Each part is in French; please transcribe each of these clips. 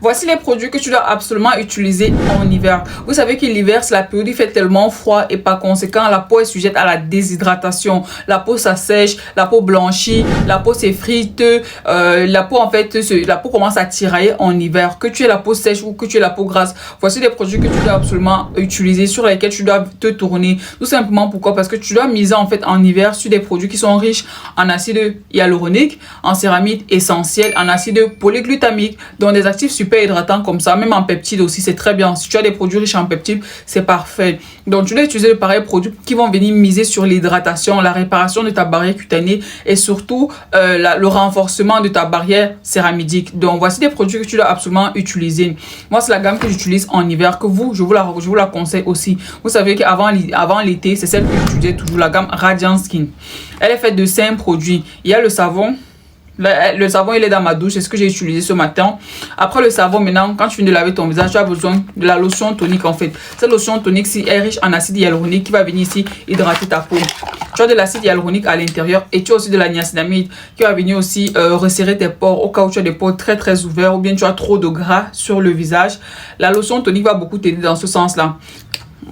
Voici les produits que tu dois absolument utiliser en hiver. Vous savez que l'hiver, c'est la période où il fait tellement froid et par conséquent, la peau est sujette à la déshydratation. La peau s'assèche, la peau blanchit, la peau s'effrite, la peau en fait, la peau commence à tirailler en hiver. Que tu aies la peau sèche ou que tu aies la peau grasse, voici des produits que tu dois absolument utiliser, sur lesquels tu dois te tourner. Tout simplement pourquoi? Parce que tu dois miser en fait en hiver sur des produits qui sont riches en acide hyaluronique, en céramide essentielle, en acide polyglutamique, dont des actifs super hydratant comme ça, même en peptides aussi, c'est très bien. Si tu as des produits riches en peptides, c'est parfait. Donc tu dois utiliser de pareils produits qui vont venir miser sur l'hydratation, la réparation de ta barrière cutanée et surtout le renforcement de ta barrière céramidique. Donc voici des produits que tu dois absolument utiliser. Moi, c'est la gamme que j'utilise en hiver, que je vous la conseille aussi. Vous savez qu'avant l'été, c'est celle que j'utilisais toujours, la gamme Radiant Skin. Elle est faite de 5 produits. Il y a le savon. Le savon, il est dans ma douche, c'est ce que j'ai utilisé ce matin. Après le savon, maintenant, quand tu finis de laver ton visage, tu as besoin de la lotion tonique en fait. Cette lotion tonique est riche en acide hyaluronique qui va venir ici hydrater ta peau. Tu as de l'acide hyaluronique à l'intérieur et tu as aussi de la niacinamide qui va venir aussi resserrer tes pores au cas où tu as des pores très très ouverts ou bien tu as trop de gras sur le visage. La lotion tonique va beaucoup t'aider dans ce sens-là.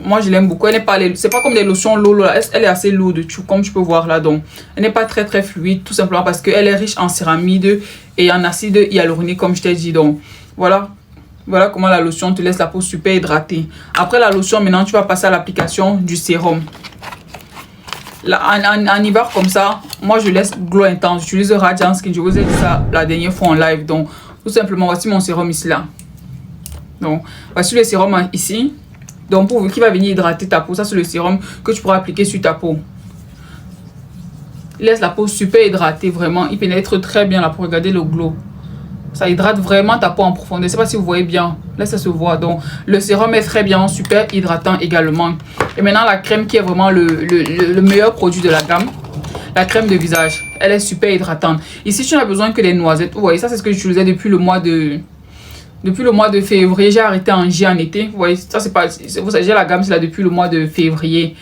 Moi, je l'aime beaucoup. Elle n'est pas, c'est pas comme des lotions Lolo. Elle est assez lourde, comme tu peux voir là. Donc, elle n'est pas très très fluide, tout simplement parce qu'elle est riche en céramide et en acide hyaluronique, comme je t'ai dit. Donc, voilà comment la lotion te laisse la peau super hydratée. Après la lotion, maintenant, tu vas passer à l'application du sérum. Là, en hiver comme ça, moi, je laisse Glow Intense. J'utilise Radiant Skin. Je vous ai dit ça la dernière fois en live. Donc, tout simplement, voici mon sérum ici là. Donc, voici le sérum ici. Donc, qui va venir hydrater ta peau. Ça, c'est le sérum que tu pourras appliquer sur ta peau. Il laisse la peau super hydratée, vraiment. Il pénètre très bien la peau. Regardez le glow. Ça hydrate vraiment ta peau en profondeur. Je ne sais pas si vous voyez bien. Là, ça se voit. Donc, le sérum est très bien, super hydratant également. Et maintenant, la crème qui est vraiment le meilleur produit de la gamme. La crème de visage. Elle est super hydratante. Ici, tu n'as besoin que des noisettes. Vous voyez, ça, c'est ce que j'utilisais depuis le mois de... Depuis le mois de février, j'ai arrêté en J en été. Vous voyez, ça c'est pas... Vous savez, j'ai la gamme, c'est là depuis le mois de février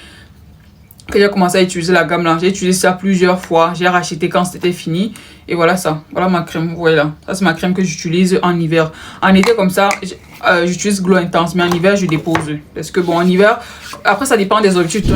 que j'ai commencé à utiliser la gamme là. J'ai utilisé ça plusieurs fois. J'ai racheté quand c'était fini. Et voilà ça. Voilà ma crème. Vous voyez là. Ça c'est ma crème que j'utilise en hiver. En été comme ça, j'utilise Glow Intense. Mais en hiver, je dépose. Parce que bon, en hiver, après ça dépend des habitudes.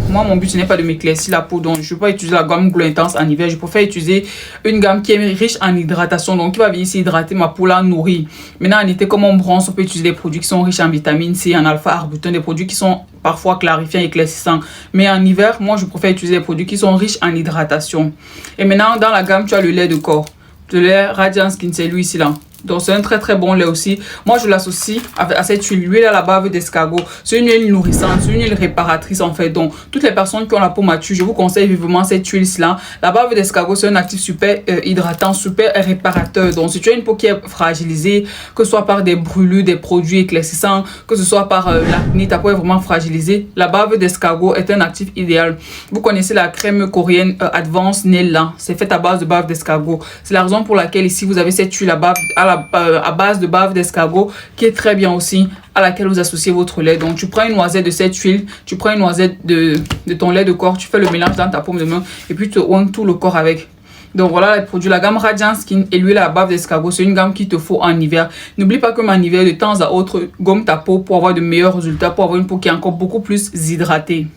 Moi, mon but ce n'est pas de m'éclaircir la peau. Donc, je ne peux pas utiliser la gamme Glow Intense en hiver. Je préfère utiliser une gamme qui est riche en hydratation. Donc, qui va venir ici hydrater ma peau là, nourrie. Maintenant, en été, comme on bronze, on peut utiliser des produits qui sont riches en vitamine C, en alpha-arbutin. Des produits qui sont parfois clarifiants et éclaircissants. Mais en hiver, moi, je préfère utiliser des produits qui sont riches en hydratation. Et maintenant, dans la gamme, tu as le lait de corps. Le lait Radiant Skin, c'est lui ici là. Donc c'est un très très bon lait aussi. Moi je l'associe à cette huile. L'huile à la bave d'escargot. C'est une huile nourrissante, c'est une huile réparatrice en fait. Donc toutes les personnes qui ont la peau mature, je vous conseille vivement cette huile là. La bave d'escargot c'est un actif super hydratant, super réparateur. Donc si tu as une peau qui est fragilisée, que ce soit par des brûlures, des produits éclaircissants, que ce soit par l'acné, ta peau est vraiment fragilisée, la bave d'escargot est un actif idéal. Vous connaissez la crème coréenne Advanced Nail là. C'est fait à base de bave d'escargot. C'est la raison pour laquelle ici vous avez cette huile à base de bave d'escargot qui est très bien aussi, à laquelle vous associez votre lait. Donc tu prends une noisette de cette huile, tu prends une noisette de ton lait de corps, tu fais le mélange dans ta paume de main et puis tu oignes tout le corps avec. Donc voilà les produits, la gamme Radiant Skin et l'huile à bave d'escargot, c'est une gamme qu'il te faut en hiver. N'oublie pas que en hiver, de temps à autre, gomme ta peau pour avoir de meilleurs résultats, pour avoir une peau qui est encore beaucoup plus hydratée.